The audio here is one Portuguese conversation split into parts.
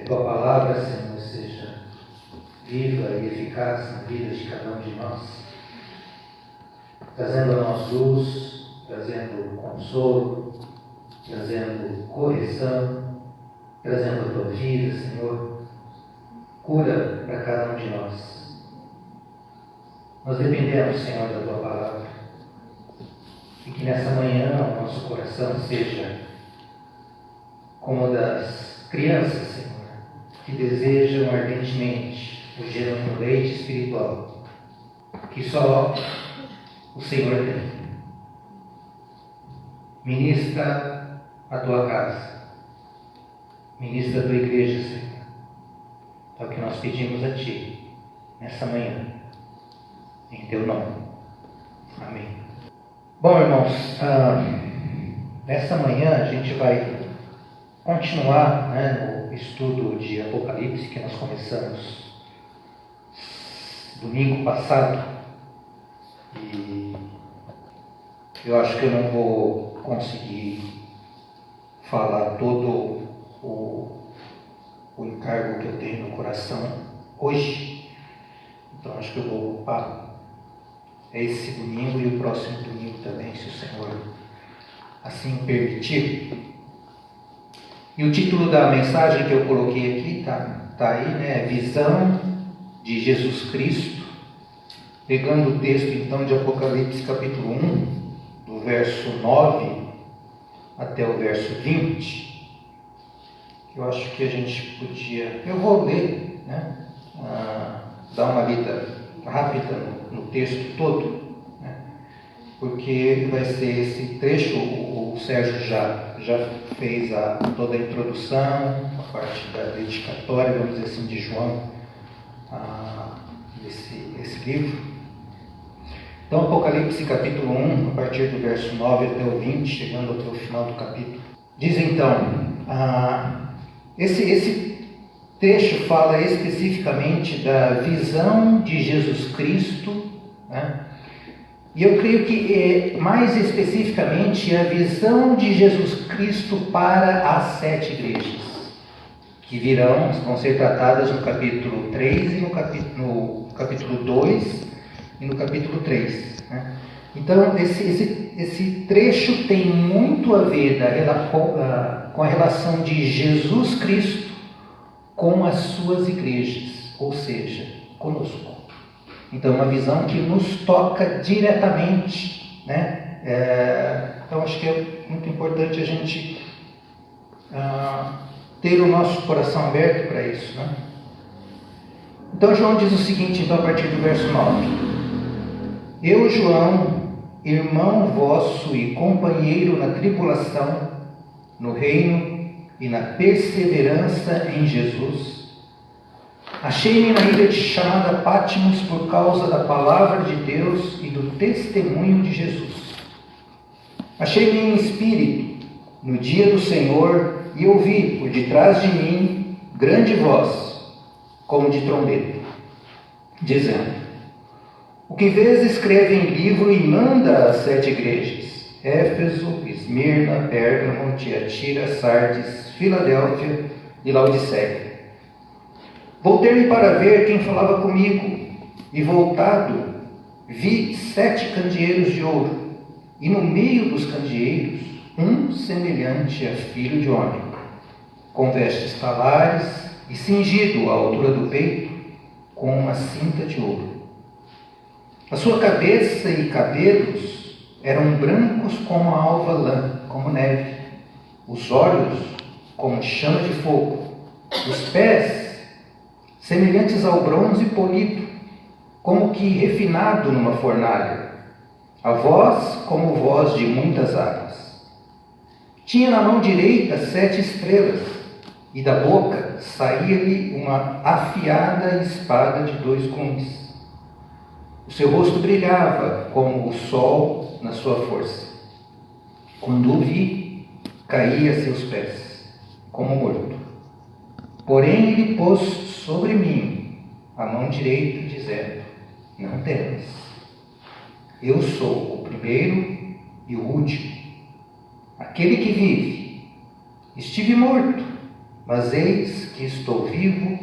Tua palavra, Senhor, seja viva e eficaz na vida de cada um de nós, trazendo a nós luz, trazendo consolo, trazendo correção, trazendo a Tua vida, Senhor, cura para cada um de nós. Nós dependemos, Senhor, da Tua palavra, e que nessa manhã o nosso coração seja como o das crianças, Senhor, que desejam ardentemente o genuíno leite espiritual, que só o Senhor tem. Ministra a Tua casa, ministra a Tua igreja, Senhor. É o que nós pedimos a Ti nessa manhã, em Teu nome. Amém. Bom, irmãos, nessa manhã a gente vai continuar no estudo de Apocalipse que nós começamos domingo passado, e eu acho que eu não vou conseguir falar todo o encargo que eu tenho no coração hoje, então acho que eu vou ocupar esse domingo e o próximo domingo também, se o Senhor assim permitir. E o título da mensagem que eu coloquei aqui tá aí, né? Visão de Jesus Cristo, pegando o texto então de Apocalipse capítulo 1, do verso 9 até o verso 20. Eu acho que a gente podia... Eu vou ler, né? Dar uma lida rápida no texto todo, né? Porque vai ser esse trecho, o Sérgio já fez toda a introdução, a parte da dedicatória, vamos dizer assim, de João, esse livro. Então, Apocalipse capítulo 1, a partir do verso 9 até o 20, chegando até o final do capítulo. Diz então, esse trecho fala especificamente da visão de Jesus Cristo, né? E eu creio que mais especificamente a visão de Jesus Cristo para as 7 igrejas, que vão ser tratadas no capítulo 3 e no capítulo 2 e no capítulo 3. Né? Então, esse trecho tem muito a ver com a relação de Jesus Cristo com as suas igrejas, ou seja, conosco. Então, uma visão que nos toca diretamente, né? Então, acho que é muito importante a gente ter o nosso coração aberto para isso, né? Então, João diz o seguinte, então, a partir do verso 9. Eu, João, irmão vosso e companheiro na tribulação, no reino e na perseverança em Jesus, achei-me na ilha chamada Patmos por causa da palavra de Deus e do testemunho de Jesus. Achei-me em espírito no dia do Senhor e ouvi por detrás de mim grande voz, como de trombeta, dizendo: o que vês escreve em livro e manda às 7 igrejas: Éfeso, Esmirna, Pérgamo, Tiatira, Sardes, Filadélfia e Laodiceia. Voltei-me para ver quem falava comigo, e voltado, vi 7 candeeiros de ouro, e no meio dos candeeiros, um semelhante a filho de homem, com vestes talares e cingido à altura do peito, com uma cinta de ouro. A sua cabeça e cabelos eram brancos como a alva lã, como neve, os olhos como chama de fogo, os pés semelhantes ao bronze polido, como que refinado numa fornalha, a voz como voz de muitas águas. Tinha na mão direita 7 estrelas, e da boca saía-lhe uma afiada espada de 2 gumes. O seu rosto brilhava como o sol na sua força. Quando o vi, caí a seus pés, como morto. Porém ele pôs sobre mim a mão direita, dizendo: não temas, eu sou o primeiro e o último, aquele que vive. Estive morto, mas eis que estou vivo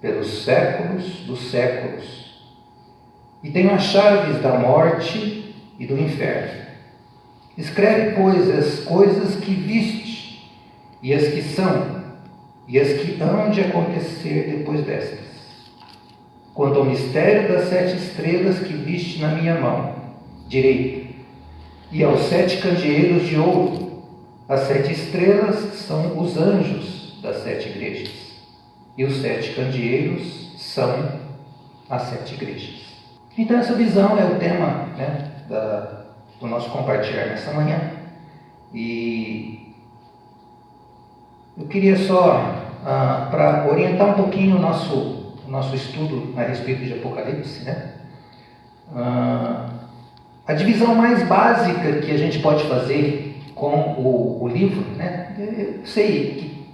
pelos séculos dos séculos, e tenho as chaves da morte e do inferno. Escreve, pois, as coisas que viste, e as que são, e as que hão de acontecer depois destas. Quanto ao mistério das 7 estrelas que viste na minha mão direita, e aos 7 candeeiros de ouro, as 7 estrelas são os anjos das 7 igrejas, e os 7 candeeiros são as 7 igrejas. Então essa visão é o tema, né, do nosso compartilhar nessa manhã. E eu queria só, para orientar um pouquinho o nosso estudo a respeito de Apocalipse, né? A divisão mais básica que a gente pode fazer com o livro, né? Eu sei que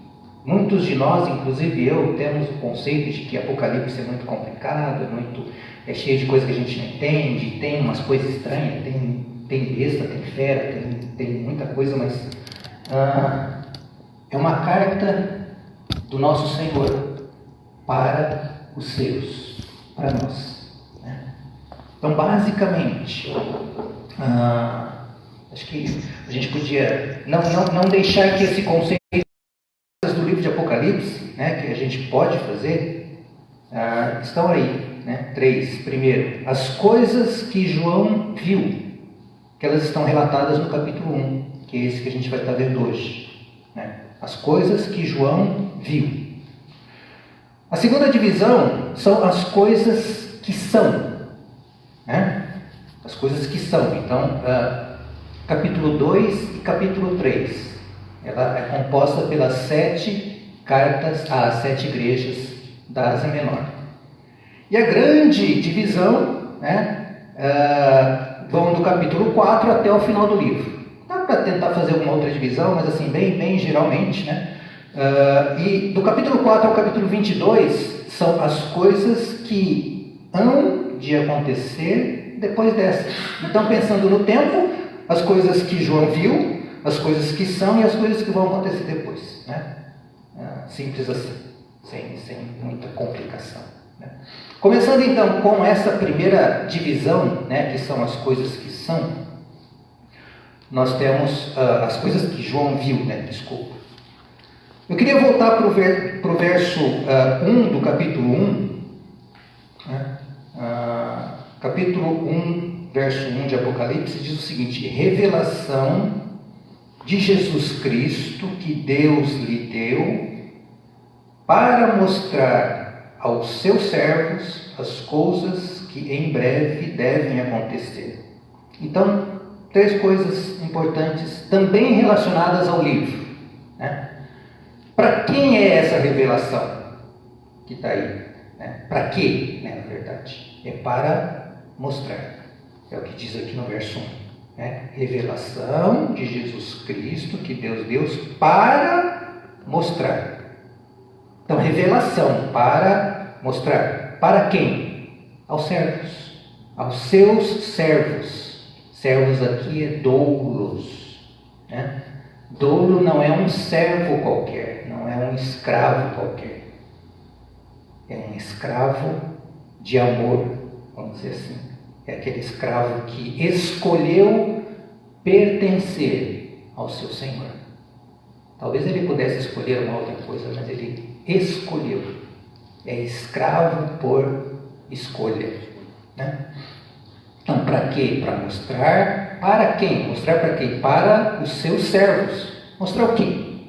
muitos de nós, inclusive eu, temos o conceito de que Apocalipse é muito complicado, é cheio de coisas que a gente não entende, tem umas coisas estranhas, tem besta, tem fera, tem muita coisa, mas é uma carta do nosso Senhor para os seus, para nós, né? Então, basicamente, acho que a gente podia não deixar que esse conceito do livro de Apocalipse, né, que a gente pode fazer, estão aí, né? 3. Primeiro, as coisas que João viu, que elas estão relatadas no capítulo 1, que é esse que a gente vai estar vendo hoje, né? As coisas que João viu. A segunda divisão são as coisas que são, né? As coisas que são. Então, capítulo 2 e capítulo 3, ela é composta pelas 7 cartas às 7 igrejas da Ásia Menor. E a grande divisão, né, vão do capítulo 4 até o final do livro. Dá para tentar fazer alguma outra divisão, mas assim, bem geralmente, né? E do capítulo 4 ao capítulo 22 são as coisas que hão de acontecer depois dessa. Então, pensando no tempo, as coisas que João viu, as coisas que são e as coisas que vão acontecer depois, né? Simples assim, sem muita complicação, né? Começando então com essa primeira divisão, né, que são as coisas que são, nós temos as coisas que João viu, né? Desculpa. Eu queria voltar para o verso 1 do capítulo 1, né? Capítulo 1, verso 1 de Apocalipse, diz o seguinte: revelação de Jesus Cristo que Deus lhe deu para mostrar aos seus servos as coisas que em breve devem acontecer. Então, 3 coisas importantes também relacionadas ao livro, né? Para quem é essa revelação que está aí, né? Para quê, né, na verdade? É para mostrar. É o que diz aqui no verso 1. Né? Revelação de Jesus Cristo que Deus deu para mostrar. Então, revelação para mostrar. Para quem? Aos servos. Aos seus servos. Servos aqui é doulos, né? Doulo não é um servo qualquer, não é um escravo qualquer. É um escravo de amor, vamos dizer assim. É aquele escravo que escolheu pertencer ao seu Senhor. Talvez ele pudesse escolher uma outra coisa, mas ele escolheu. É escravo por escolha, né? Então, para quê? Para mostrar. Para quem? Mostrar para quem? Para os seus servos. Mostrar o quê?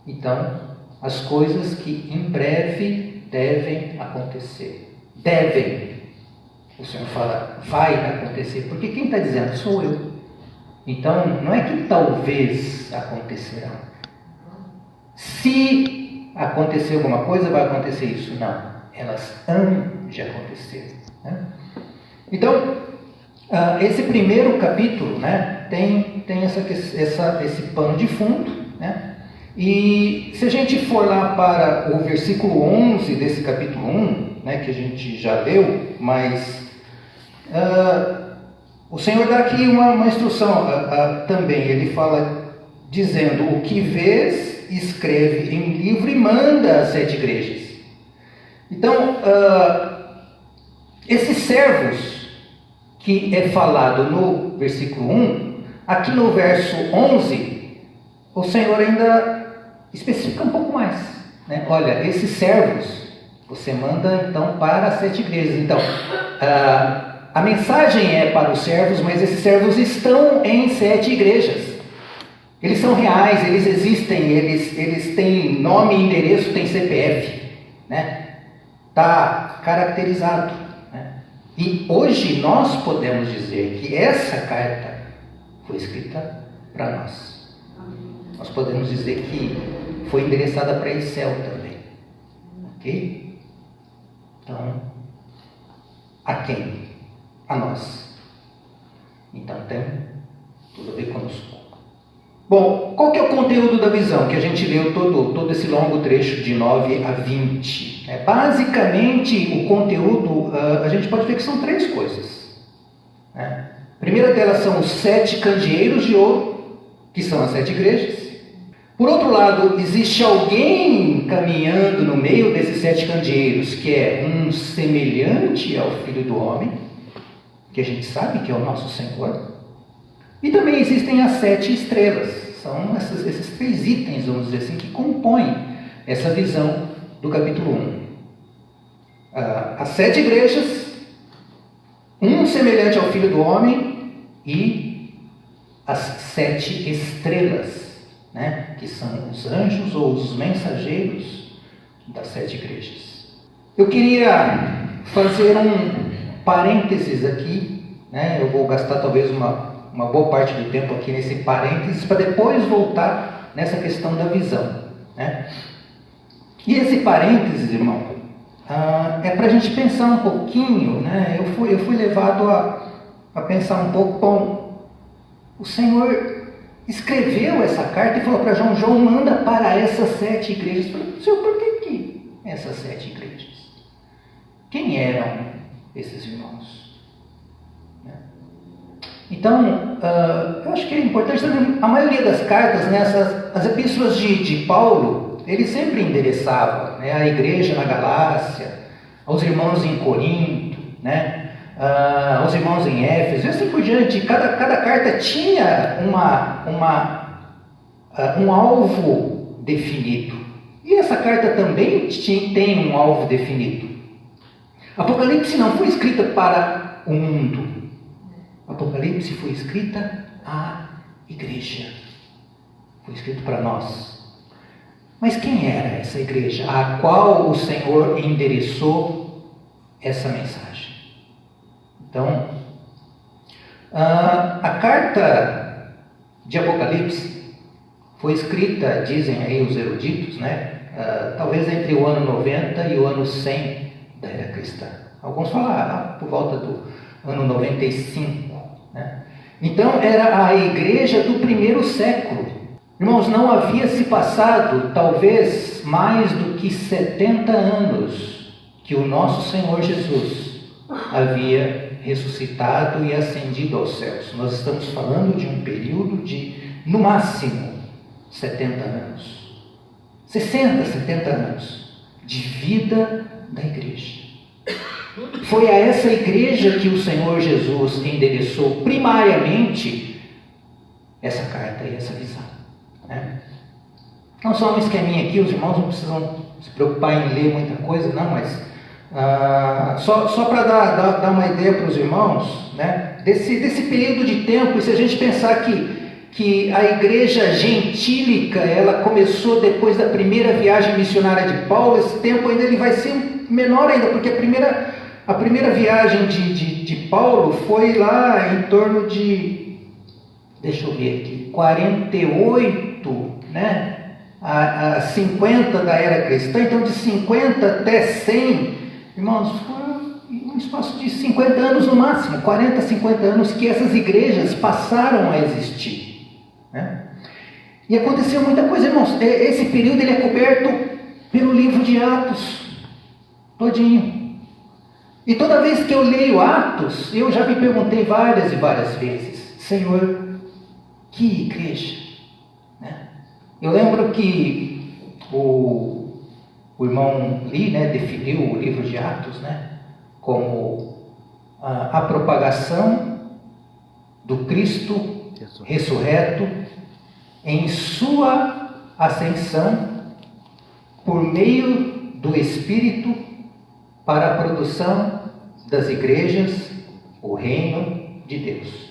Então, as coisas que em breve devem acontecer. Devem. O Senhor fala, vai acontecer. Porque quem está dizendo? Sou eu. Então, não é que talvez acontecerá. Se acontecer alguma coisa, vai acontecer isso. Não. Elas hão de acontecer, né? Então, esse primeiro capítulo, né, tem esse pano de fundo, né? E se a gente for lá para o versículo 11 desse capítulo 1, né, que a gente já leu, mas o Senhor dá aqui uma instrução também. Ele fala dizendo: o que vês escreve em um livro e manda às 7 igrejas. Então, esses servos que é falado no versículo 1, aqui no verso 11, o Senhor ainda especifica um pouco mais, né? Olha, esses servos, você manda então para as 7 igrejas. Então, a mensagem é para os servos, mas esses servos estão em 7 igrejas. Eles são reais, eles existem, eles têm nome, endereço, têm CPF, né? Está caracterizado, né? E hoje nós podemos dizer que essa carta foi escrita para nós. Nós podemos dizer que foi endereçada para Isel também, ok? Então, a quem? A nós. Então tem tudo a ver conosco. Bom, qual que é o conteúdo da visão que a gente leu todo esse longo trecho de 9 a 20? Basicamente, o conteúdo, a gente pode ver que são 3 coisas, né? A primeira delas são os 7 candeeiros de ouro, que são as 7 igrejas. Por outro lado, existe alguém caminhando no meio desses 7 candeeiros, que é um semelhante ao Filho do Homem, que a gente sabe que é o nosso Senhor. E também existem as 7 estrelas. São esses 3 itens, vamos dizer assim, que compõem essa visão do capítulo 1. As 7 igrejas, um semelhante ao Filho do Homem e as 7 estrelas, né? Que são os anjos ou os mensageiros das 7 igrejas. Eu queria fazer um parênteses aqui, né? Eu vou gastar talvez uma boa parte do tempo aqui nesse parênteses para depois voltar nessa questão da visão, né? E esse parênteses, irmão, é para a gente pensar um pouquinho, né? Eu fui levado a pensar um pouco. Bom, o Senhor escreveu essa carta e falou para João: João, manda para essas 7 igrejas. Eu falei: Senhor, por que essas 7 igrejas? Quem eram esses irmãos? Então, eu acho que é importante também, a maioria das cartas, né, as epístolas de Paulo, ele sempre endereçava, né, a igreja na Galácia, aos irmãos em Corinto, né, aos irmãos em Éfeso, e assim por diante. Cada carta tinha um alvo definido. E essa carta também tem um alvo definido. Apocalipse não foi escrita para o mundo. Apocalipse foi escrita à igreja. Foi escrito para nós. Mas quem era essa igreja a qual o Senhor endereçou essa mensagem? Então, a carta de Apocalipse foi escrita, dizem aí os eruditos, né? Talvez entre o ano 90 e o ano 100 da era cristã. Alguns falam por volta do ano 95. Né? Então era a igreja do primeiro século. Irmãos, não havia se passado talvez mais do que 70 anos que o nosso Senhor Jesus havia ressuscitado e ascendido aos céus. Nós estamos falando de um período de, no máximo, 70 anos. 60, 70 anos de vida da igreja. Foi a essa igreja que o Senhor Jesus endereçou primariamente essa carta e essa visão, né? Não só um esqueminha aqui, os irmãos não precisam se preocupar em ler muita coisa, não, mas só para dar uma ideia para os irmãos, né, desse período de tempo. E se a gente pensar que a igreja gentílica, ela começou depois da primeira viagem missionária de Paulo, esse tempo ainda ele vai ser menor ainda, porque a primeira viagem de Paulo foi lá em torno de, deixa eu ver aqui, 48, né, a 50 da era cristã. Então de 50 até 100, irmãos, foi um espaço de 50 anos no máximo, 40, 50 anos que essas igrejas passaram a existir, né? E aconteceu muita coisa, irmãos. Esse período ele é coberto pelo livro de Atos todinho. E toda vez que eu leio Atos, eu já me perguntei várias e várias vezes: Senhor, que igreja? Né? Eu lembro que o irmão Lee, né, definiu o livro de Atos, né, como a propagação do Cristo ressurreto em sua ascensão por meio do Espírito para a produção das igrejas, o reino de Deus.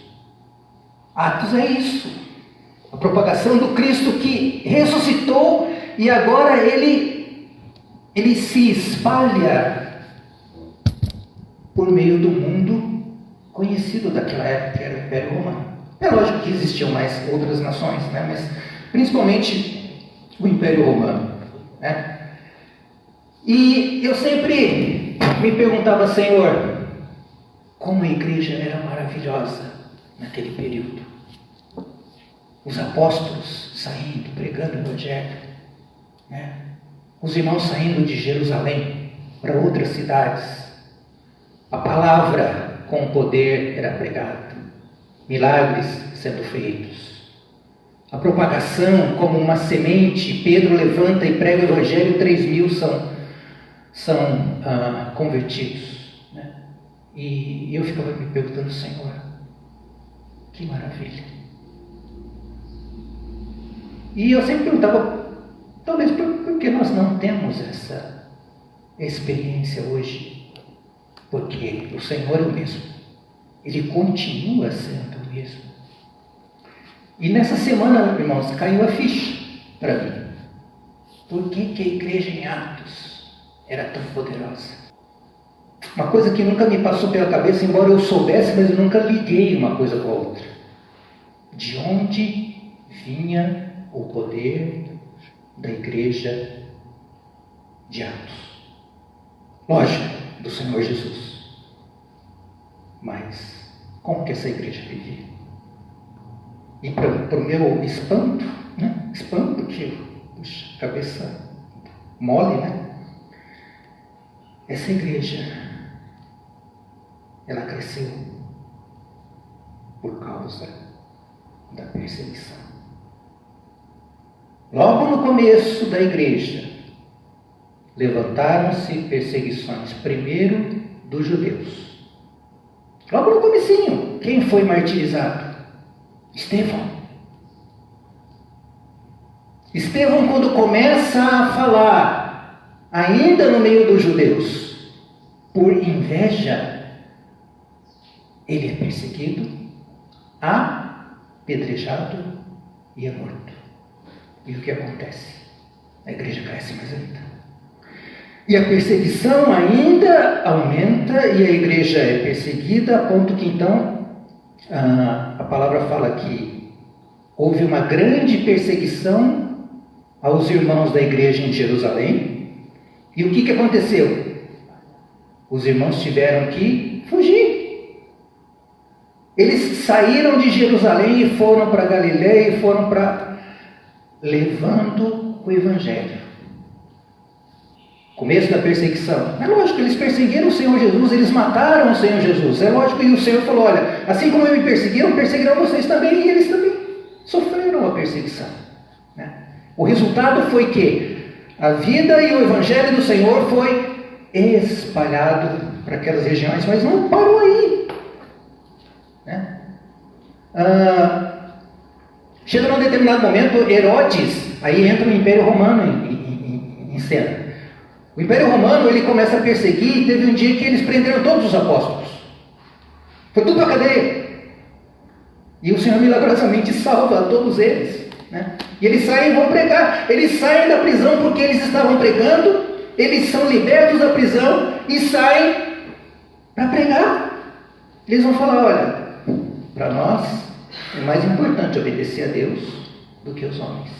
Atos é isso, a propagação do Cristo que ressuscitou e agora ele se espalha por meio do mundo conhecido daquela época, que era o Império Romano. É lógico que existiam mais outras nações, né? Mas principalmente o Império Romano, né? E eu sempre me perguntava, Senhor, como a igreja era maravilhosa naquele período. Os apóstolos saindo, pregando o Evangelho, né? Os irmãos saindo de Jerusalém para outras cidades. A palavra com poder era pregada, milagres sendo feitos. A propagação como uma semente, Pedro levanta e prega o Evangelho, 3.000 são convertidos, né? E eu ficava me perguntando, Senhor, que maravilha. E eu sempre perguntava, talvez por que nós não temos essa experiência hoje? Porque o Senhor é o mesmo, Ele continua sendo o mesmo. E nessa semana, irmãos, caiu a ficha para mim. Por que a igreja em Atos era tão poderosa? Uma coisa que nunca me passou pela cabeça, embora eu soubesse, mas eu nunca liguei uma coisa com a outra. De onde vinha o poder da igreja de Atos? Lógico, do Senhor Jesus. Mas como que essa igreja vivia? E para o meu espanto, né? Espanto que, puxa, cabeça mole, né? Essa igreja, ela cresceu por causa da perseguição. Logo no começo da igreja, levantaram-se perseguições, primeiro dos judeus. Logo no comecinho, quem foi martirizado? Estevão. Estevão, quando começa a falar, ainda no meio dos judeus, por inveja, ele é perseguido, apedrejado e é morto. E o que acontece? A igreja cresce mais ainda. E a perseguição ainda aumenta e a igreja é perseguida a ponto que então a palavra fala que houve uma grande perseguição aos irmãos da igreja em Jerusalém. E o que aconteceu? Os irmãos tiveram que fugir. Eles saíram de Jerusalém e foram para Galiléia e foram levando o Evangelho. Começo da perseguição. É lógico, eles perseguiram o Senhor Jesus, eles mataram o Senhor Jesus. É lógico, e o Senhor falou, olha, assim como me perseguiram, perseguirão vocês também, e eles também sofreram a perseguição, né? O resultado foi que a vida e o Evangelho do Senhor foi espalhado para aquelas regiões, mas não parou aí, né? Chega num determinado momento, Herodes, aí entra o Império Romano em cena. O Império Romano, ele começa a perseguir e teve um dia que eles prenderam todos os apóstolos. Foi tudo para a cadeia. E o Senhor milagrosamente salva todos eles, né? E eles saem e vão pregar. Eles saem da prisão porque eles estavam pregando, eles são libertos da prisão e saem para pregar. Eles vão falar, olha, para nós é mais importante obedecer a Deus do que os homens.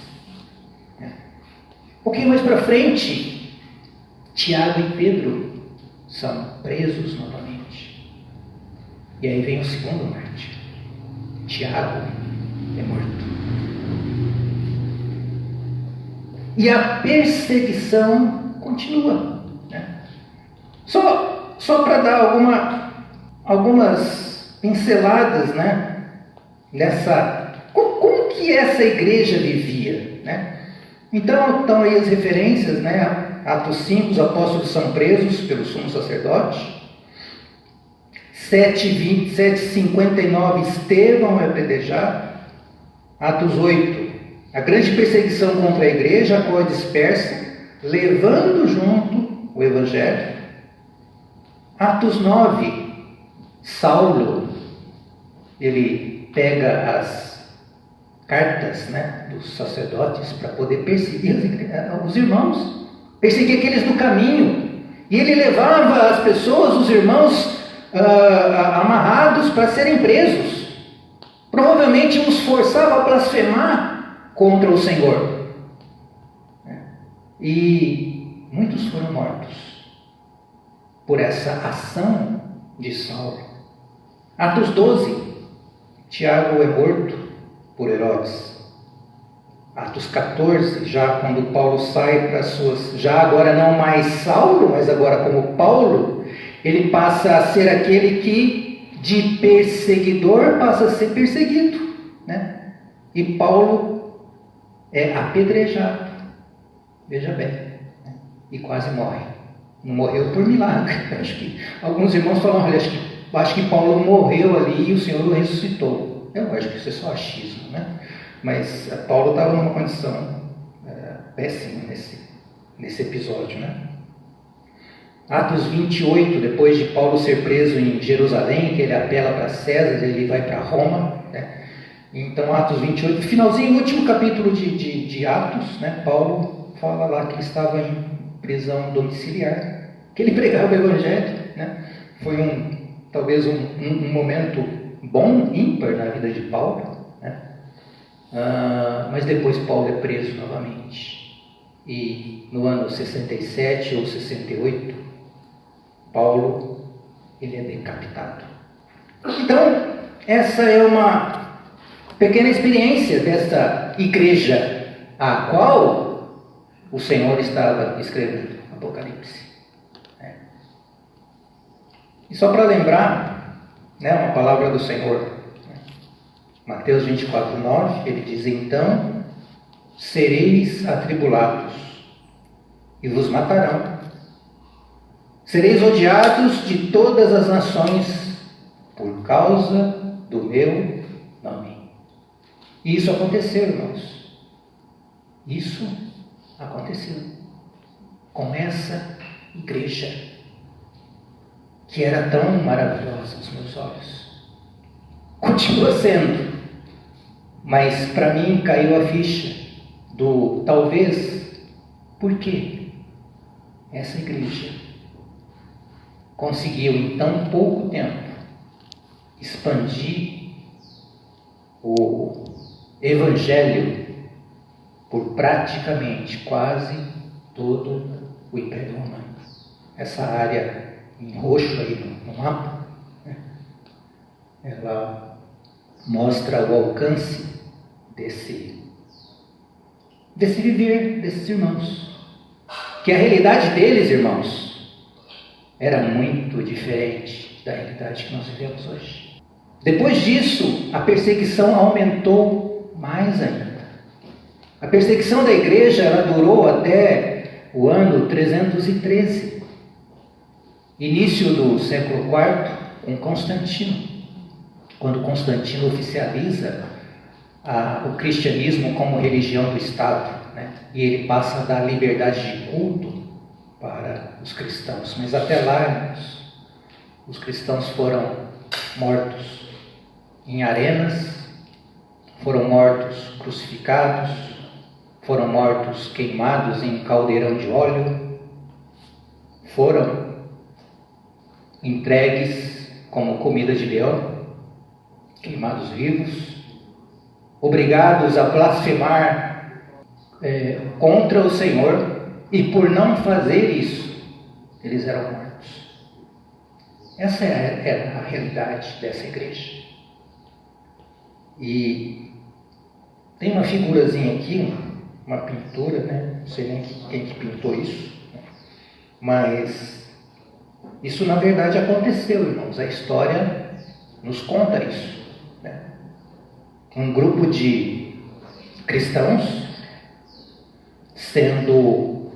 Um pouquinho mais para frente, Tiago e Pedro são presos novamente. E aí vem o segundo mártir. Tiago é morto. E a perseguição continua, né? Só para dar algumas pinceladas, né? Como que essa igreja vivia, né? Então, estão aí as referências, né? Atos 5, os apóstolos são presos pelo sumo sacerdote. 7:20, 7:59, Estevão é apedrejado. Atos 8, a grande perseguição contra a igreja, a qual é dispersa, levando junto o evangelho. Atos 9, Saulo, ele pega as cartas, né, dos sacerdotes para poder perseguir os irmãos, perseguir aqueles do caminho, e ele levava as pessoas, os irmãos, amarrados para serem presos. Provavelmente os forçava a blasfemar contra o Senhor. E muitos foram mortos por essa ação de Saulo. Atos 12, Tiago é morto por Herodes. Atos 14, já quando Paulo sai para suas... Já agora não mais Saulo, mas agora como Paulo, ele passa a ser aquele que de perseguidor passa a ser perseguido, né? E Paulo é apedrejado, veja bem, né? E quase morre. Não morreu por milagre. Acho que alguns irmãos falam, olha, acho que Paulo morreu ali e o Senhor o ressuscitou. Eu acho que isso é só achismo, né? Mas Paulo estava numa condição péssima nesse episódio, né? Atos 28, depois de Paulo ser preso em Jerusalém, que ele apela para César, ele vai para Roma, né? Então, Atos 28, finalzinho, último capítulo de Atos, né? Paulo fala lá que ele estava em prisão domiciliar, que ele pregava o evangelho, né? Foi talvez um momento bom, ímpar na vida de Paulo, né? Mas depois Paulo é preso novamente. E no ano 67 ou 68, Paulo, ele é decapitado. Então, essa é uma pequena experiência dessa igreja a qual o Senhor estava escrevendo Apocalipse. E só para lembrar, né, uma palavra do Senhor, Mateus 24:9, ele diz: então sereis atribulados e vos matarão. Sereis odiados de todas as nações por causa do meu nome. E isso aconteceu, irmãos. Isso aconteceu com essa igreja, que era tão maravilhosa aos meus olhos. Continua sendo. Mas para mim caiu a ficha do talvez, por quê essa igreja conseguiu em tão pouco tempo expandir o evangelho por praticamente quase todo o Império Romano. Essa área em roxo aí no mapa, né, ela mostra o alcance desse viver desses irmãos, que a realidade deles, irmãos, era muito diferente da realidade que nós vivemos hoje. Depois disso, a perseguição aumentou mais ainda. A perseguição da igreja, ela durou até o ano 313, início do século IV, com Constantino, quando Constantino oficializa o cristianismo como religião do Estado, né? E ele passa a dar liberdade de culto para os cristãos. Mas até lá, irmãos, os cristãos foram mortos em arenas, foram mortos crucificados, foram mortos queimados em caldeirão de óleo, foram entregues como comida de leão, queimados vivos, obrigados a blasfemar contra o Senhor, e por não fazer isso, eles eram mortos. Essa era a realidade dessa igreja. E tem uma figurazinha aqui, uma pintura, né? Não sei nem quem que pintou isso, né? Mas isso na verdade aconteceu, irmãos. A história nos conta isso, né? Um grupo de cristãos sendo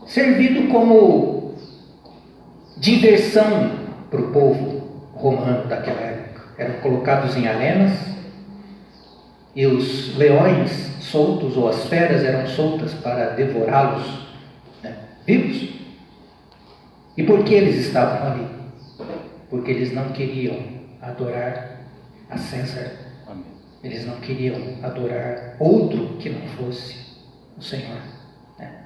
servido como diversão para o povo romano daquela época. Eram colocados em arenas e os leões soltos, ou as feras, eram soltas para devorá-los, né, vivos. E por que eles estavam ali? Porque eles não queriam adorar a César. Eles não queriam adorar outro que não fosse o Senhor, né?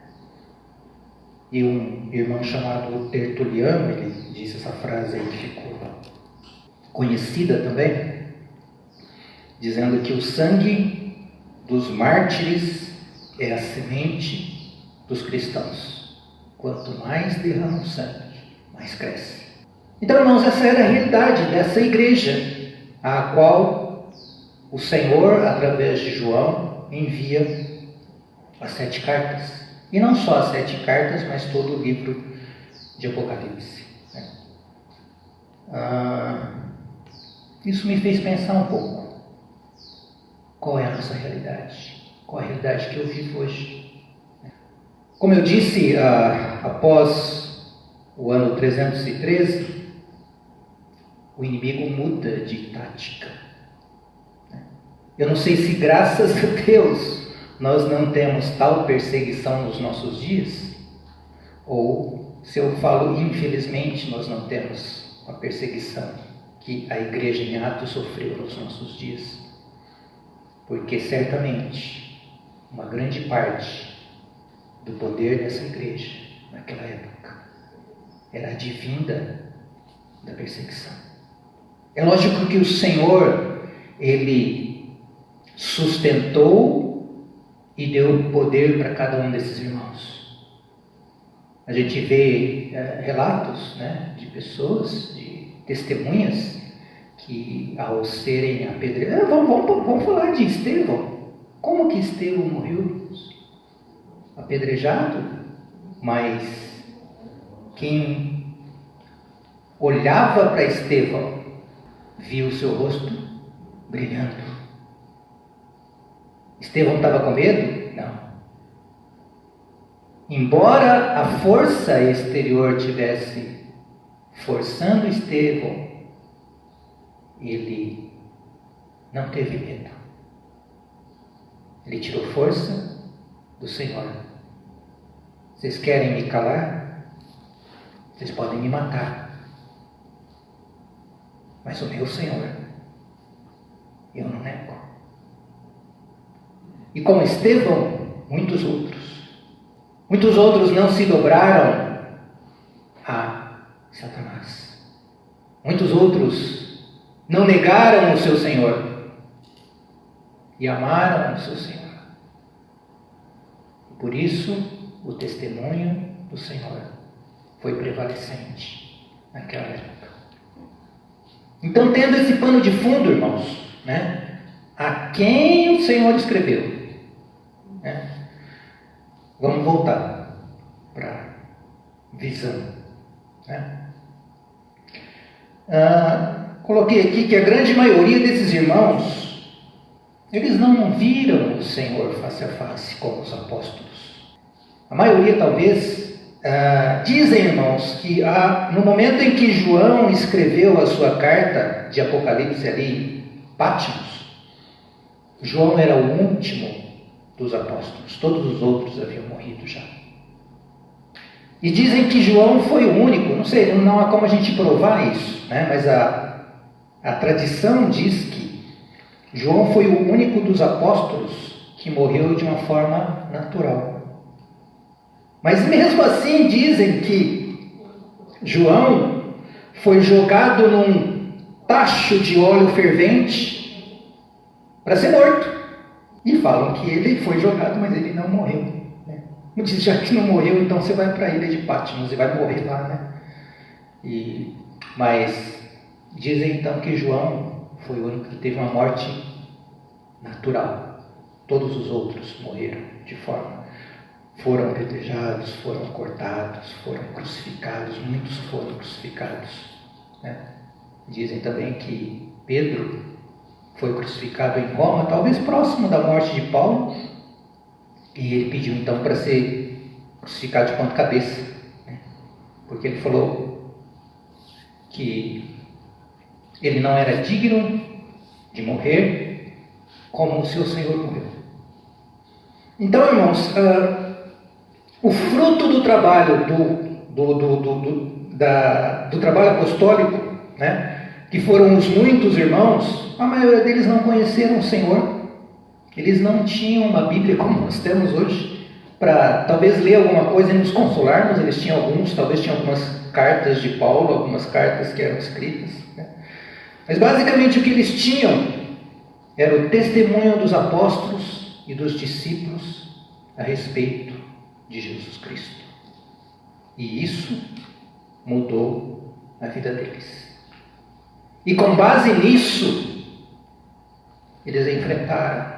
E um irmão chamado Tertuliano, ele disse essa frase aí que ficou conhecida também, dizendo que o sangue dos mártires é a semente dos cristãos. Quanto mais derrama o sangue, mais cresce. Então, irmãos, essa era a realidade dessa igreja, a qual o Senhor, através de João, envia as 7 cartas. E não só as 7 cartas, mas todo o livro de Apocalipse, né? Isso me fez pensar um pouco. Qual é a nossa realidade? Qual é a realidade que eu vivo hoje? Como eu disse, após o ano 313, o inimigo muda de tática. Eu não sei se, graças a Deus, nós não temos tal perseguição nos nossos dias, ou se eu falo infelizmente, nós não temos a perseguição que a igreja em Atos sofreu nos nossos dias. Porque certamente uma grande parte do poder dessa igreja naquela época era advinda da perseguição. É lógico que o Senhor, Ele sustentou e deu poder para cada um desses irmãos. A gente vê relatos, né, de pessoas, de testemunhas, que ao serem apedrejados... Vamos falar de Estevão. Como que Estevão morreu? Apedrejado, mas quem olhava para Estevão viu o seu rosto brilhando. Estevão estava com medo? Não. Embora a força exterior tivesse forçando Estevão, ele não teve medo. Ele tirou força do Senhor. Vocês querem me calar? Vocês podem me matar. Mas o meu Senhor, eu não nego. E como Estevão, muitos outros não se dobraram a Satanás. Muitos outros não negaram o seu Senhor e amaram o seu Senhor. Por isso, o testemunho do Senhor foi prevalecente naquela época. Então, tendo esse pano de fundo, irmãos, né, a quem o Senhor escreveu, né? Vamos voltar para a visão, né? Coloquei aqui que a grande maioria desses irmãos, eles não viram o Senhor face a face como os apóstolos. A maioria talvez dizem, irmãos, que no momento em que João escreveu a sua carta de Apocalipse ali em Patmos, João era o último dos apóstolos, todos os outros haviam morrido já. E dizem que João foi o único, não sei, não há como a gente provar isso, né? Mas a tradição diz que João foi o único dos apóstolos que morreu de uma forma natural. Mas mesmo assim dizem que João foi jogado num tacho de óleo fervente para ser morto. E falam que ele foi jogado, mas ele não morreu, né? Como diz, já que não morreu, então você vai para a ilha de Patmos e vai morrer lá, né? Mas dizem então que João foi o único que teve uma morte natural. Todos os outros morreram de forma... Foram apedrejados, foram cortados, foram crucificados, muitos foram crucificados, né? Dizem também que Pedro foi crucificado em Roma, talvez próximo da morte de Paulo, E ele pediu então para ser crucificado de ponta cabeça, né? Porque ele falou que ele não era digno de morrer como o seu Senhor morreu. Então, irmãos, o fruto do trabalho do trabalho apostólico, né, que foram os muitos irmãos, a maioria deles não conheceram o Senhor. Eles não tinham uma Bíblia como nós temos hoje, para talvez ler alguma coisa e nos consolarmos. Eles tinham talvez tinham algumas cartas de Paulo, algumas cartas que eram escritas, né? Mas basicamente o que eles tinham era o testemunho dos apóstolos e dos discípulos a respeito de Jesus Cristo. E isso mudou a vida deles. E com base nisso, eles enfrentaram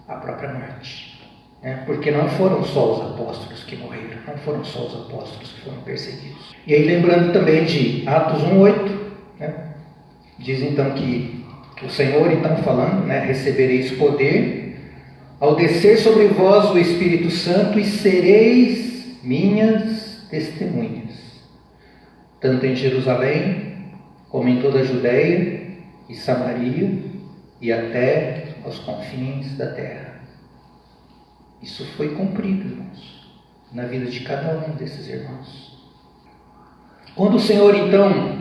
a própria morte, né? Porque não foram só os apóstolos que morreram, não foram só os apóstolos que foram perseguidos. E aí, lembrando também de Atos 1:8, né? Diz então que o Senhor, então falando, né, recebereis poder ao descer sobre vós o Espírito Santo e sereis minhas testemunhas, tanto em Jerusalém como em toda a Judéia e Samaria e até aos confins da terra. Isso foi cumprido, irmãos, na vida de cada um desses irmãos. Quando o Senhor então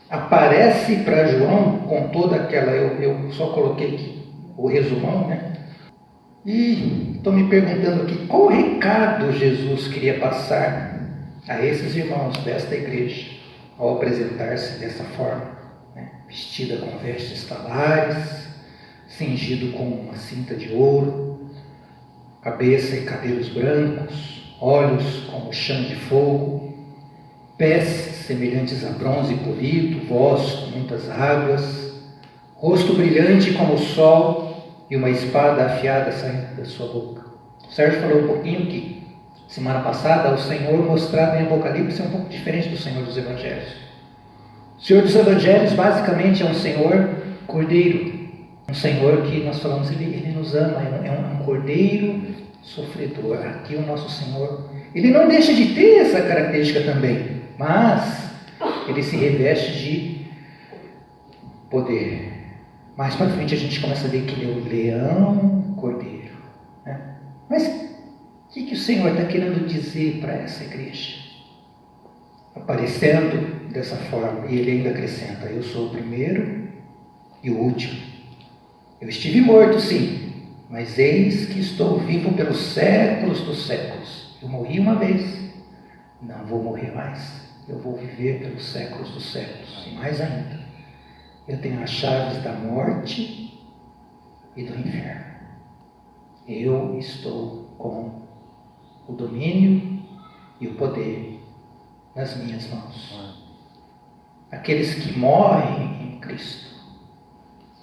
aparece para João com toda aquela, eu só coloquei aqui o resumão, né? E estou me perguntando aqui, qual recado Jesus queria passar a esses irmãos desta igreja ao apresentar-se dessa forma, né? Vestida com vestes talares, cingido com uma cinta de ouro, cabeça e cabelos brancos, olhos como chama de fogo, pés semelhantes a bronze polido, voz com muitas águas, rosto brilhante como o sol e uma espada afiada saindo da sua boca. O Sérgio falou um pouquinho que semana passada o Senhor mostrado em Apocalipse é um pouco diferente do Senhor dos Evangelhos. O Senhor dos Evangelhos basicamente é um Senhor cordeiro, um Senhor que nós falamos, ele nos ama, é um cordeiro sofredor. Aqui o nosso Senhor, ele não deixa de ter essa característica também, mas ele se reveste de poder. Mais para frente a gente começa a ver que ele é o leão cordeiro, né? Mas o que o Senhor está querendo dizer para essa igreja? Aparecendo dessa forma, e ele ainda acrescenta: eu sou o primeiro e o último. Eu estive morto, sim, mas eis que estou vivo pelos séculos dos séculos. Eu morri uma vez, não vou morrer mais. Eu vou viver pelos séculos dos séculos. E mais ainda, eu tenho as chaves da morte e do inferno. Eu estou com o domínio e o poder nas minhas mãos. Aqueles que morrem em Cristo,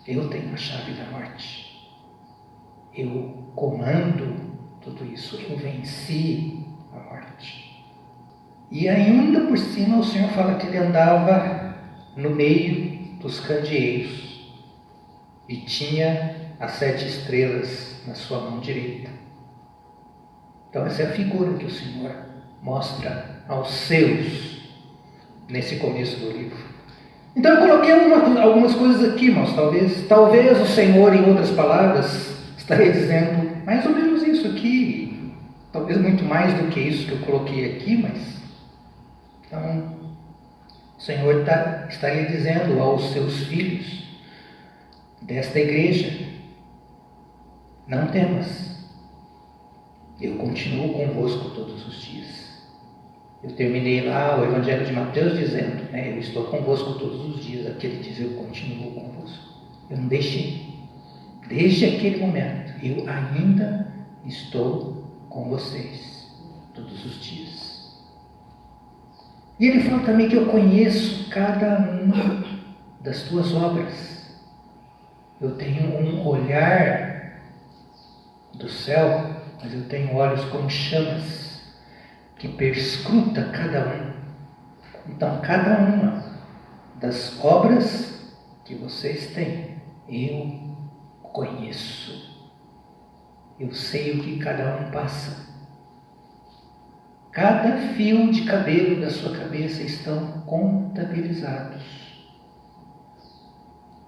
eu tenho a chave da morte. Eu comando tudo isso. Eu venci a morte. E ainda por cima o Senhor fala que ele andava no meio dos candeeiros e tinha as 7 estrelas na sua mão direita. Então essa é a figura que o Senhor mostra aos seus nesse começo do livro. Então eu coloquei algumas coisas aqui, irmãos. Talvez o Senhor, em outras palavras, estaria dizendo mais ou menos isso aqui, talvez muito mais do que isso que eu coloquei aqui, mas então o Senhor estaria dizendo aos seus filhos desta igreja: não temas, eu continuo convosco todos os dias. Eu terminei lá o Evangelho de Mateus dizendo, né, eu estou convosco todos os dias. Aqui ele diz: eu continuo convosco. Eu não deixei. Desde aquele momento, eu ainda estou com vocês todos os dias. E ele fala também que eu conheço cada uma das tuas obras. Eu tenho um olhar do céu, mas eu tenho olhos como chamas, que perscruta cada um. Então, cada uma das obras que vocês têm, eu conheço. Eu sei o que cada um passa. Cada fio de cabelo da sua cabeça estão contabilizados.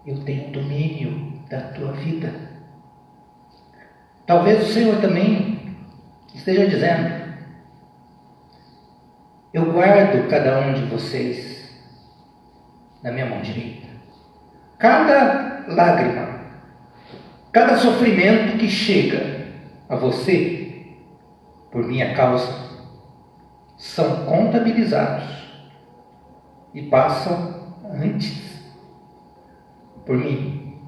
Eu tenho domínio da tua vida. Talvez o Senhor também esteja dizendo: eu guardo cada um de vocês na minha mão direita. Cada lágrima, cada sofrimento que chega a você por minha causa são contabilizados e passam antes por mim.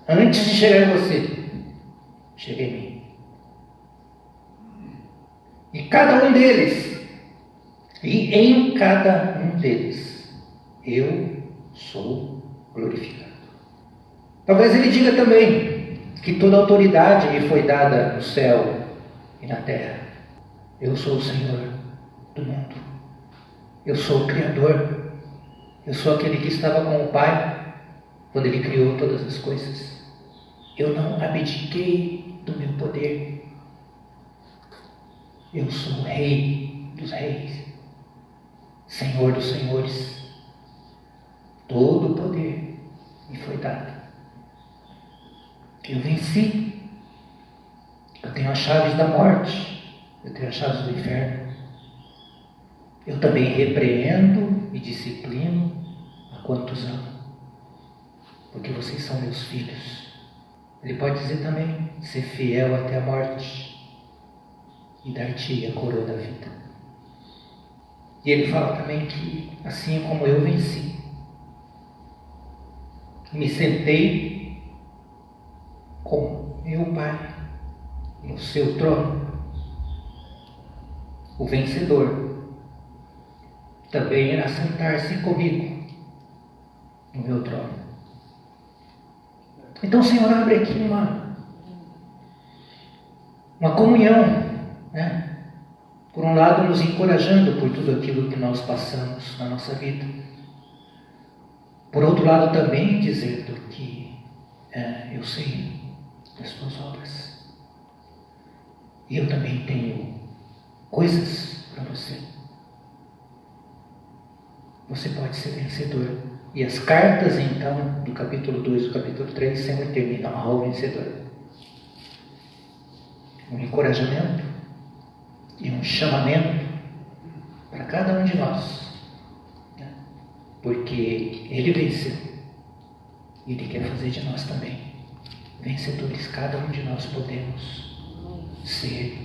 Antes de chegar em você, chega em mim. E cada um deles, e em cada um deles, eu sou glorificado. Talvez ele diga também que toda autoridade me foi dada no céu e na terra. Eu sou o Senhor do mundo. Eu sou o Criador. Eu sou aquele que estava com o Pai quando Ele criou todas as coisas. Eu não abdiquei do meu poder. Eu sou o Rei dos Reis, Senhor dos Senhores. Todo o poder me foi dado. Eu venci. Eu tenho as chaves da morte. Eu tenho as chaves do inferno. Eu também repreendo e disciplino a quantos amo, porque vocês são meus filhos. Ele pode dizer também: ser fiel até a morte e dar-te a coroa da vida. E ele fala também que assim como eu venci, me sentei com meu Pai no seu trono, o vencedor também irá sentar-se comigo no meu trono. Então o Senhor abre aqui uma comunhão, né? Por um lado nos encorajando por tudo aquilo que nós passamos na nossa vida. Por outro lado também dizendo que eu sei das tuas obras. E eu também tenho coisas para você. Você pode ser vencedor. E as cartas, então, do capítulo 2 e do capítulo 3 sempre terminam ao vencedor. Um encorajamento e um chamamento para cada um de nós. Porque Ele venceu. E Ele quer fazer de nós também vencedores. Cada um de nós podemos ser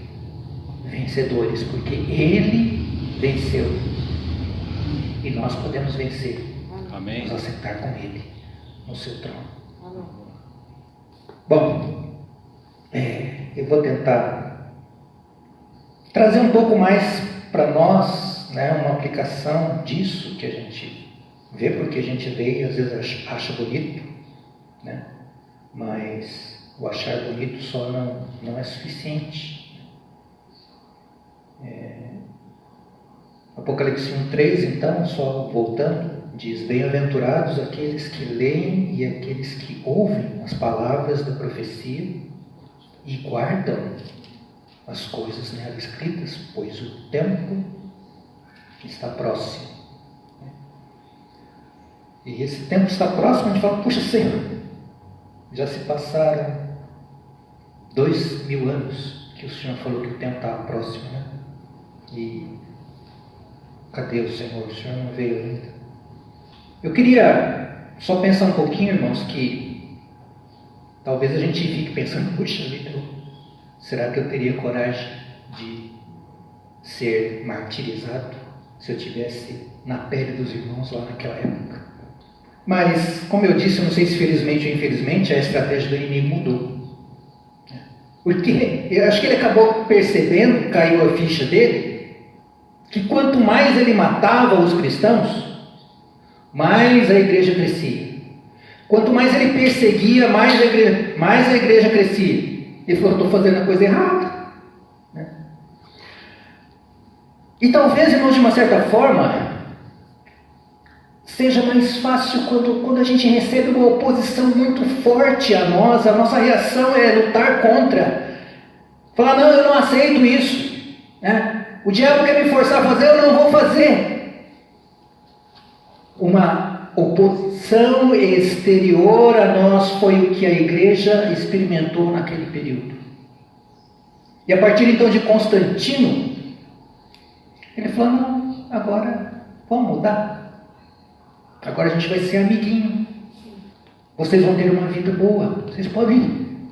vencedores, porque Ele venceu. E nós podemos vencer. Amém. Nos assentar com Ele no seu trono. Amém. Bom, eu vou tentar trazer um pouco mais para nós, né, uma aplicação disso que a gente vê, porque a gente lê e às vezes acha bonito, né? Mas o achar bonito só não é suficiente. Apocalipse 1:3, então, só voltando, diz: bem-aventurados aqueles que leem e aqueles que ouvem as palavras da profecia e guardam as coisas nela escritas, pois o tempo está próximo. E esse tempo está próximo, a gente fala: puxa, Senhor, já se passaram 2000 anos que o Senhor falou que o tempo estava próximo, né? E cadê o Senhor? O Senhor não veio ainda. Eu queria só pensar um pouquinho, irmãos, que talvez a gente fique pensando: puxa vida, será que eu teria coragem de ser martirizado se eu tivesse na pele dos irmãos lá naquela época? Mas, como eu disse, eu não sei se felizmente ou infelizmente a estratégia do inimigo mudou. Porque eu acho que ele acabou percebendo, caiu a ficha dele, que quanto mais ele matava os cristãos, mais a igreja crescia. Quanto mais ele perseguia, mais a igreja crescia. Ele falou: estou fazendo a coisa errada. E talvez, irmãos, de uma certa forma, seja mais fácil quando a gente recebe uma oposição muito forte a nós, a nossa reação é lutar contra. Falar, não, eu não aceito isso. Né? O diabo quer me forçar a fazer, eu não vou fazer. Uma oposição exterior a nós foi o que a igreja experimentou naquele período. E a partir então de Constantino, ele falou, não, agora vamos mudar. Agora a gente vai ser amiguinho. Vocês vão ter uma vida boa. Vocês podem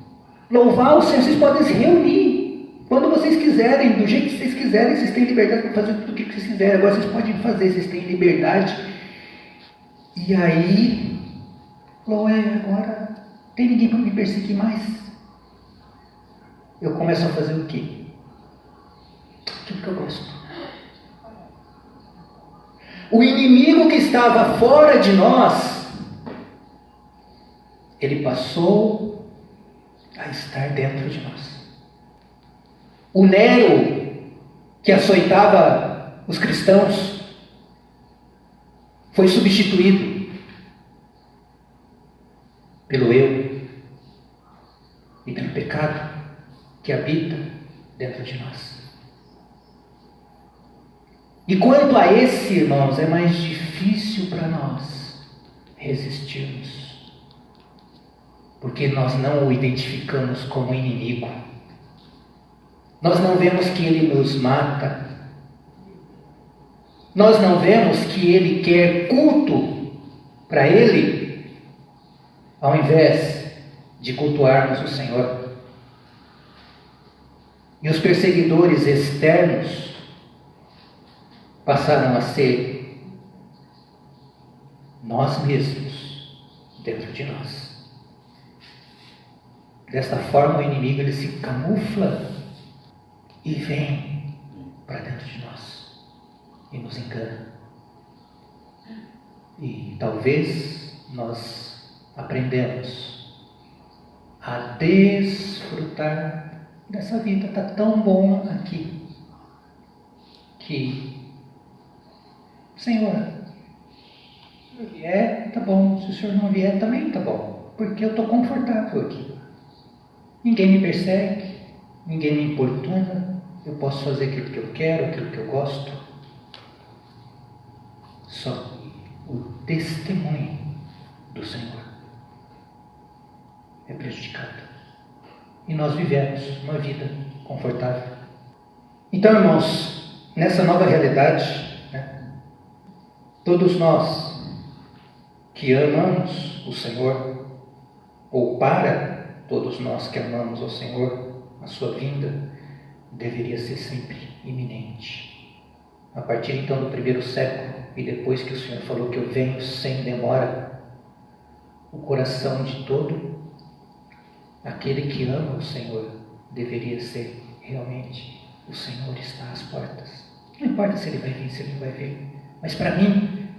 louvar o Senhor, vocês podem se reunir. Quando vocês quiserem, do jeito que vocês quiserem, vocês têm liberdade para fazer tudo o que vocês quiserem. Agora vocês podem fazer, vocês têm liberdade. E aí, falou, agora tem ninguém para me perseguir mais. Eu começo a fazer o quê? Aquilo que eu gosto. O inimigo que estava fora de nós, ele passou a estar dentro de nós. O Nero, que açoitava os cristãos, foi substituído pelo eu e pelo pecado que habita dentro de nós. E quanto a esse, irmãos, é mais difícil para nós resistirmos, porque nós não o identificamos como inimigo. Nós não vemos que ele nos mata. Nós não vemos que ele quer culto para ele, ao invés de cultuarmos o Senhor. E os perseguidores externos passaram a ser nós mesmos dentro de nós. Desta forma o inimigo ele se camufla e vem para dentro de nós e nos engana. E talvez nós aprendemos a desfrutar dessa vida. Está tão bom aqui que Senhor, se o Senhor vier, tá bom. Se o Senhor não vier, também tá bom. Porque eu estou confortável aqui. Ninguém me persegue, ninguém me importuna. Eu posso fazer aquilo que eu quero, aquilo que eu gosto. Só que o testemunho do Senhor é prejudicado. E nós vivemos uma vida confortável. Então, irmãos, nessa nova realidade, todos nós que amamos o Senhor, ou para todos nós que amamos o Senhor, a sua vinda deveria ser sempre iminente. A partir então do primeiro século, e depois que o Senhor falou que eu venho sem demora, o coração de todo aquele que ama o Senhor deveria ser realmente: o Senhor está às portas. Não importa se ele vai vir, se ele não vai vir. Mas para mim,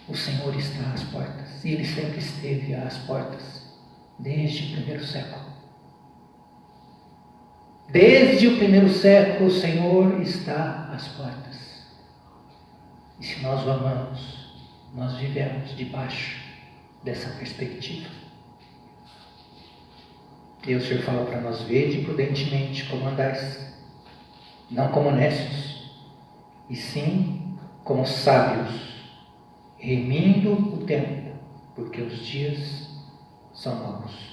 o Senhor está às portas. E Ele sempre esteve às portas. Desde o primeiro século. Desde o primeiro século, o Senhor está às portas. E se nós o amamos, nós vivemos debaixo dessa perspectiva. E o Senhor fala para nós: vede prudentemente como andais. Não como necios, e sim como sábios, remindo o tempo, porque os dias são maus.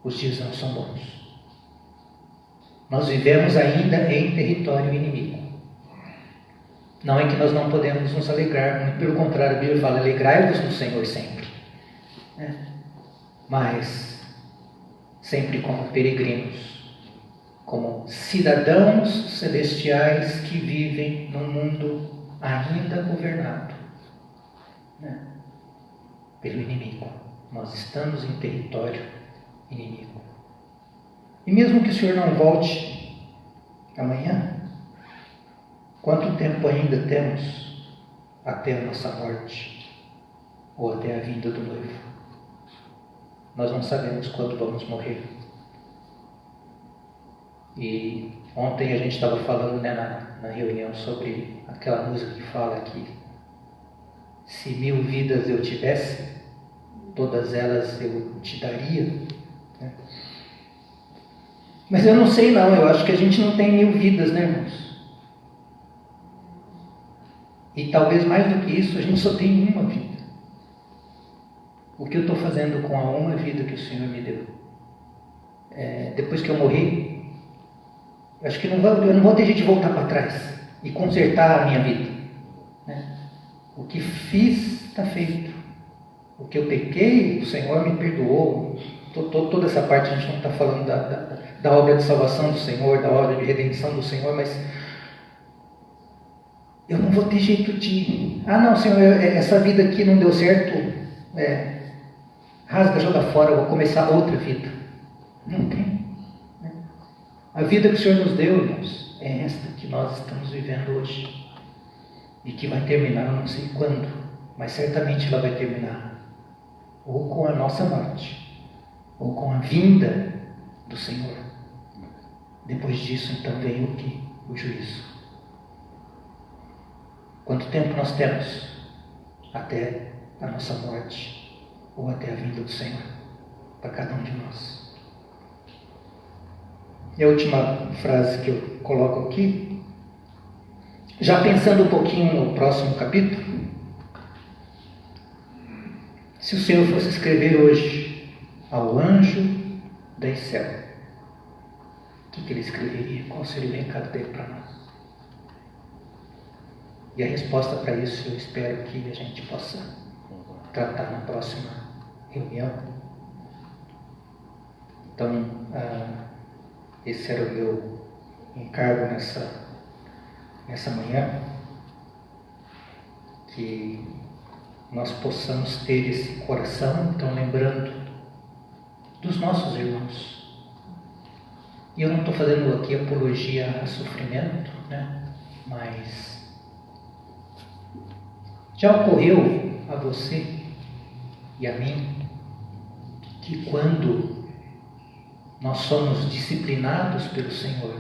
Os dias não são bons. Nós vivemos ainda em território inimigo. Não é que nós não podemos nos alegrar, muito pelo contrário, a Bíblia fala: alegrai-vos no Senhor sempre. Mas sempre como peregrinos, como cidadãos celestiais que vivem num mundo ainda governado pelo inimigo. Nós estamos em território inimigo. E mesmo que o Senhor não volte amanhã, quanto tempo ainda temos até a nossa morte ou até a vinda do noivo? Nós não sabemos quando vamos morrer. E ontem a gente estava falando na reunião sobre aquela música que fala que se 1000 vidas eu tivesse, todas elas eu te daria, né? Mas eu não sei não, eu acho que a gente não tem 1000 vidas, né, irmãos? E talvez mais do que isso, a gente só tem uma vida. O que eu estou fazendo com a uma vida que o Senhor me deu? Depois que eu morrer, acho que eu não vou ter jeito de voltar para trás e consertar a minha vida, né? O que fiz está feito. O que eu pequei, o Senhor me perdoou. Toda essa parte a gente não está falando da obra de salvação do Senhor, da obra de redenção do Senhor, mas eu não vou ter jeito de... não, Senhor, essa vida aqui não deu certo, rasga, joga fora, eu vou começar outra vida. Não tem, né? A vida que o Senhor nos deu, irmãos, é esta que nós estamos vivendo hoje. E que vai terminar, eu não sei quando, mas certamente ela vai terminar. Ou com a nossa morte, ou com a vinda do Senhor. Depois disso, então, vem o quê? O juízo. Quanto tempo nós temos? Até a nossa morte, ou até a vinda do Senhor, para cada um de nós. E a última frase que eu coloco aqui, já pensando um pouquinho no próximo capítulo, se o Senhor fosse escrever hoje ao anjo da céu, o que ele escreveria? Qual seria o recado dele para nós? E a resposta para isso eu espero que a gente possa tratar na próxima reunião. Então, esse era o meu encargo nessa manhã, que nós possamos ter esse coração, então, lembrando dos nossos irmãos. E eu não estou fazendo aqui apologia a sofrimento, né? Mas já ocorreu a você e a mim que quando nós somos disciplinados pelo Senhor,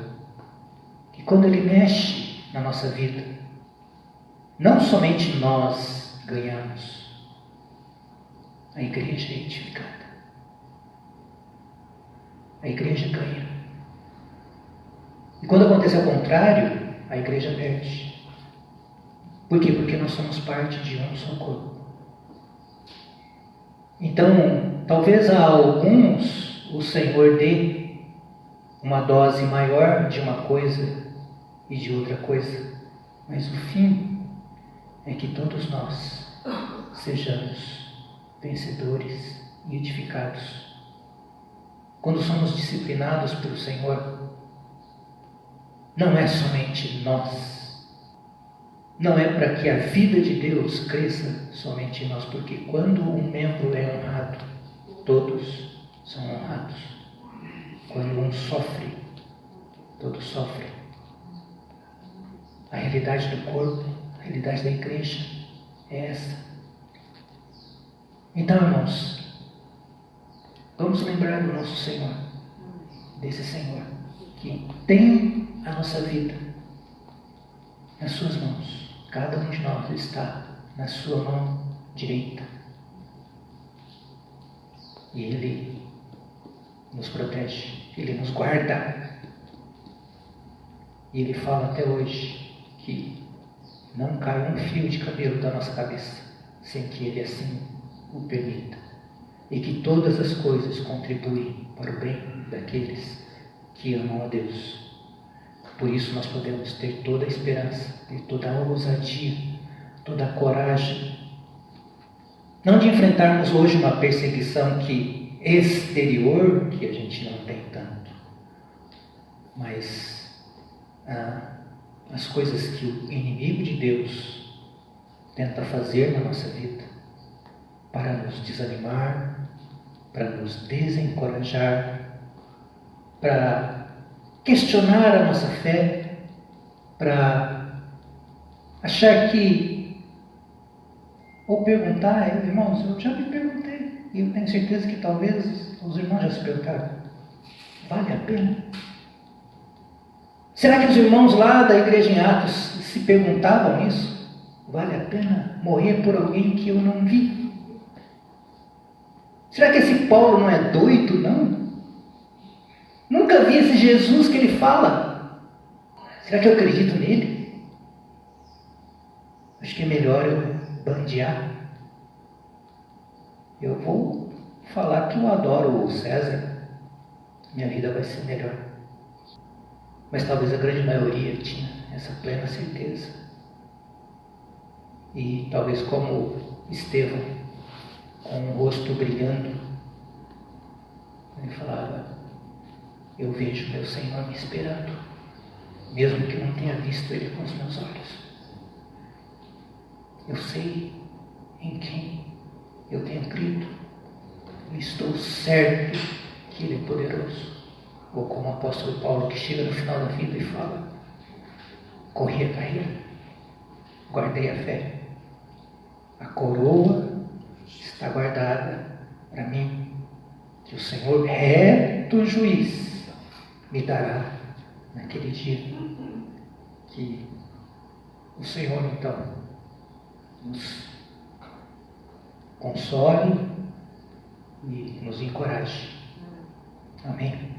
que quando Ele mexe na nossa vida, não somente nós ganhamos, a igreja é edificada. A igreja ganha. E quando acontece ao contrário, a igreja perde. Por quê? Porque nós somos parte de um só corpo. Então, talvez a alguns o Senhor dê uma dose maior de uma coisa e de outra coisa, mas o fim é que todos nós sejamos vencedores e edificados. Quando somos disciplinados pelo Senhor, não é somente nós, não é para que a vida de Deus cresça somente em nós, porque quando um membro é honrado, todos são honrados. Quando um sofre, todos sofrem. A realidade do corpo, a realidade da igreja é essa. Então, irmãos, vamos lembrar do nosso Senhor, desse Senhor que tem a nossa vida nas suas mãos. Cada um de nós está na sua mão direita. E Ele nos protege, Ele nos guarda. E Ele fala até hoje que não cai um fio de cabelo da nossa cabeça sem que Ele assim o permita. E que todas as coisas contribuem para o bem daqueles que amam a Deus. Por isso nós podemos ter toda a esperança, ter toda a ousadia, toda a coragem. Não de enfrentarmos hoje uma perseguição exterior, que a gente não tem tanto, mas as coisas que o inimigo de Deus tenta fazer na nossa vida para nos desanimar, para nos desencorajar, para questionar a nossa fé, para achar que, ou perguntar, irmãos, eu já me perguntei, e eu tenho certeza que talvez os irmãos já se perguntaram, vale a pena? Será que os irmãos lá da igreja em Atos se perguntavam isso? Vale a pena morrer por alguém que eu não vi? Será que esse Paulo não é doido, não? Nunca vi esse Jesus que ele fala. Será que eu acredito nele? Acho que é melhor eu bandear. Eu vou falar que eu adoro o César. Minha vida vai ser melhor. Mas talvez a grande maioria tinha essa plena certeza. E talvez como Estevão, com o rosto brilhando, ele falava: eu vejo meu Senhor me esperando, mesmo que eu não tenha visto Ele com os meus olhos. Eu sei em quem eu tenho crido e estou certo que Ele é poderoso. Ou como o apóstolo Paulo, que chega no final da vida e fala: corri a carreira, guardei a fé, a coroa está guardada para mim, que o Senhor, reto juiz, me dará naquele dia. Que o Senhor então nos console e nos encoraje. Amém.